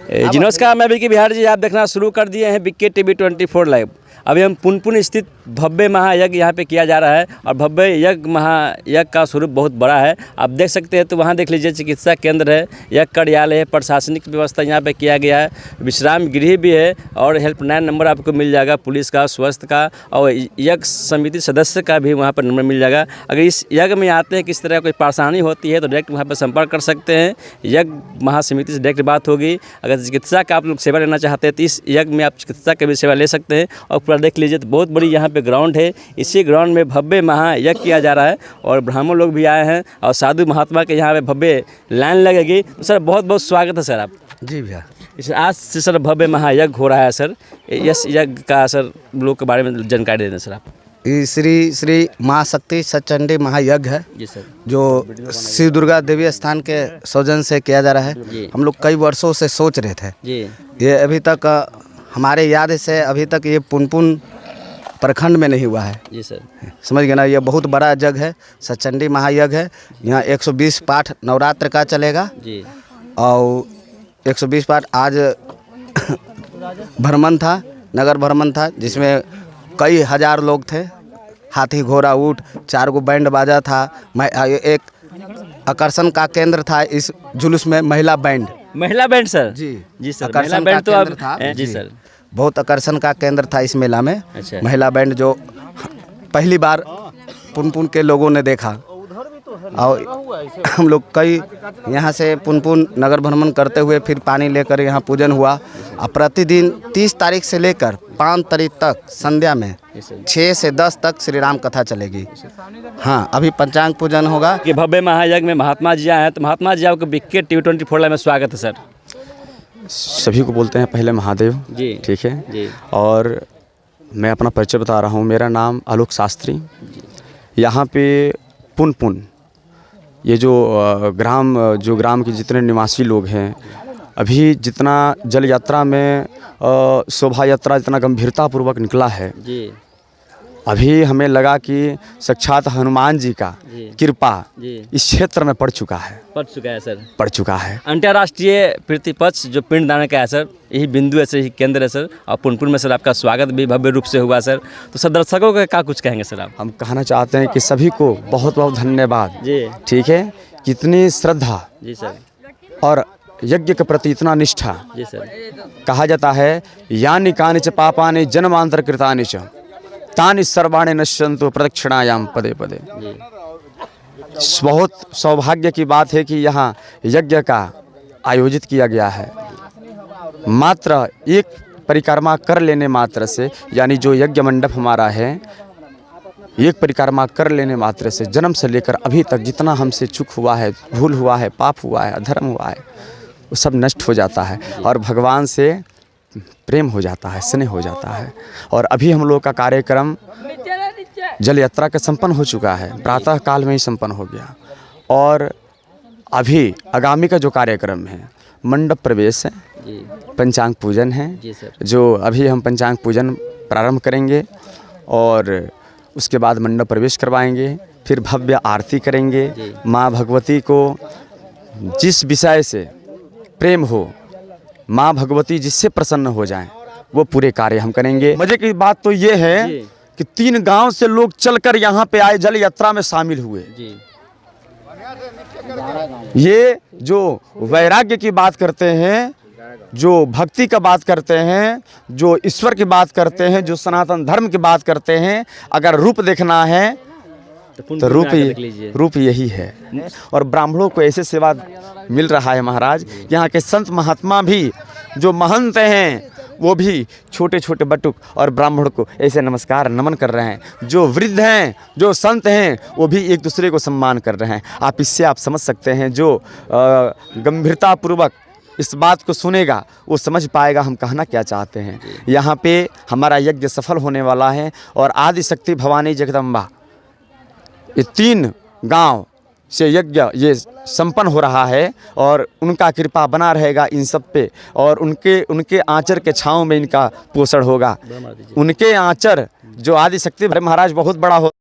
जी नमस्कार, मैं विकी बिहार जी। आप देखना शुरू कर दिए हैं विकी टीवी 24 लाइव। अभी हम पुनपुन स्थित भव्य महायज्ञ यहाँ पे किया जा रहा है और भव्य यज्ञ महायज्ञ का स्वरूप बहुत बड़ा है। आप देख सकते हैं, तो वहाँ देख लीजिए चिकित्सा केंद्र है, यज्ञ कार्यालय है, प्रशासनिक व्यवस्था यहाँ पे किया गया है, विश्राम गृह भी है और हेल्पलाइन नंबर आपको मिल जाएगा पुलिस का, स्वास्थ्य का और यज्ञ समिति सदस्य का भी वहाँ पर नंबर मिल जाएगा। अगर इस यज्ञ में आते हैं किस तरह कोई परेशानी होती है तो डायरेक्ट वहाँ पर संपर्क कर सकते हैं। यज्ञ महासमिति से डायरेक्ट बात होगी। अगर चिकित्सा का आप लोग सेवा लेना चाहते हैं तो इस यज्ञ में आप चिकित्सा की भी सेवा ले सकते हैं। और पूरा देख लीजिए तो बहुत बड़ी यहाँ पे ग्राउंड है। इसी ग्राउंड में भव्य महायज्ञ किया जा रहा है और ब्राह्मण लोग भी आए हैं और साधु महात्मा के यहाँ पे भव्य लाइन लगेगी। तो सर बहुत बहुत स्वागत है सर आप। जी भैया, इस आज से सर भव्य महायज्ञ हो रहा है सर। इस यज्ञ का सर लोग के बारे में जानकारी दे दें सर आप। ये श्री महाशक्ति सचंडी महायज्ञ है जी सर, जो श्री दुर्गा देवी स्थान के सौजन से किया जा रहा है। हम लोग कई वर्षों से सोच रहे थे जी। ये अभी तक हमारे याद से अभी तक ये पुनपुन प्रखंड में नहीं हुआ है जी सर। समझ गए ना। ये बहुत बड़ा यज्ञ है, सचंडी महायज्ञ है। यहाँ 120 पाठ नवरात्र का चलेगा जी और 120 पाठ आज भ्रमण था, नगर भ्रमण था, जिसमें कई हजार लोग थे। हाथी घोड़ा ऊँट, 4 गो बैंड बाजा था। एक आकर्षण का केंद्र था इस जुलूस में महिला बैंड सर। जी जी सर, आकर्षण महिला का बैंड तो केंद्र अब था जी सर। बहुत आकर्षण का केंद्र था इस मेला में। अच्छा। महिला बैंड जो पहली बार पुनपुन के लोगों ने देखा और हम लोग कई यहाँ से पुनपुन नगर भ्रमण करते हुए फिर पानी लेकर यहाँ पूजन हुआ। और प्रतिदिन 30 तारीख से लेकर 5 तारीख तक संध्या में 6 से 10 तक श्री राम कथा चलेगी। हाँ, अभी पंचांग पूजन होगा। कि भव्य महायज्ञ में महात्मा जी आए हैं, तो महात्मा जी आपको विकी टीवी 24 लाइव में स्वागत है सर। सभी को बोलते हैं पहले महादेव जी, ठीक है जी। और मैं अपना परिचय बता रहा हूँ। मेरा नाम आलोक शास्त्री। यहाँ पे पुनपुन ये जो ग्राम के जितने निवासी लोग हैं, अभी जितना जल यात्रा में शोभा यात्रा जितना गंभीरतापूर्वक निकला है जी। अभी हमें लगा कि साक्षात हनुमान जी का कृपा इस क्षेत्र में पड़ चुका है सर। पड़ चुका है। अंतर्राष्ट्रीय प्रतिपक्ष जो पिंडदान का है सर, यही बिंदु है सर, यही केंद्र है सर। और पुनपुन में सर आपका स्वागत भी भव्य रूप से हुआ सर। तो सर दर्शकों का क्या कुछ कहेंगे सर आप? हम कहना चाहते हैं कि सभी को बहुत बहुत धन्यवाद जी, ठीक है। कितनी श्रद्धा जी सर और यज्ञ के प्रति इतना निष्ठा। जी सर। कहा जाता है यानि कानि च पापानि जन्मांतर कृतानि च तानि सर्वाणि नश्यन्तु प्रदक्षिणायाम पदे पदे। बहुत सौभाग्य की बात है कि यहाँ यज्ञ का आयोजित किया गया है। मात्र एक परिक्रमा कर लेने मात्र से, यानी जो यज्ञ मंडप हमारा है, एक परिक्रमा कर लेने मात्र से जन्म से लेकर अभी तक जितना हमसे चूक हुआ है, भूल हुआ है, पाप हुआ है, अधर्म हुआ है, वो सब नष्ट हो जाता है और भगवान से प्रेम हो जाता है, स्नेह हो जाता है। और अभी हम लोग का कार्यक्रम जल यात्रा का संपन्न हो चुका है, प्रातः काल में ही संपन्न हो गया। और अभी आगामी का जो कार्यक्रम है, मंडप प्रवेश है, पंचांग पूजन है, जो अभी हम पंचांग पूजन प्रारंभ करेंगे और उसके बाद मंडप प्रवेश करवाएंगे। फिर भव्य आरती करेंगे। माँ भगवती को जिस विषय से प्रेम हो, माँ भगवती जिससे प्रसन्न हो जाएं, वो पूरे कार्य हम करेंगे। मजे की बात तो ये है कि 3 गांव से लोग चलकर यहाँ पे आए, जल यात्रा में शामिल हुए। ये जो वैराग्य की बात करते हैं, जो भक्ति का बात करते हैं, जो ईश्वर की बात करते हैं, जो सनातन धर्म की बात करते हैं, अगर रूप देखना है तो रूप यही है। और ब्राह्मणों को ऐसे सेवा मिल रहा है महाराज। यहाँ के संत महात्मा भी जो महंत हैं, वो भी छोटे छोटे बटुक और ब्राह्मण को ऐसे नमस्कार नमन कर रहे हैं। जो वृद्ध हैं, जो संत हैं, वो भी एक दूसरे को सम्मान कर रहे हैं। आप इससे आप समझ सकते हैं, जो गंभीरतापूर्वक इस बात को सुनेगा वो समझ पाएगा हम कहना क्या चाहते हैं। यहाँ पे हमारा यज्ञ सफल होने वाला है और आदि शक्ति भवानी जगदम्बा, ये 3 गांव से यज्ञ ये संपन्न हो रहा है और उनका कृपा बना रहेगा इन सब पे। और उनके आंचर के छाँव में इनका पोषण होगा। उनके आंचर जो आदि शक्ति महाराज बहुत बड़ा हो।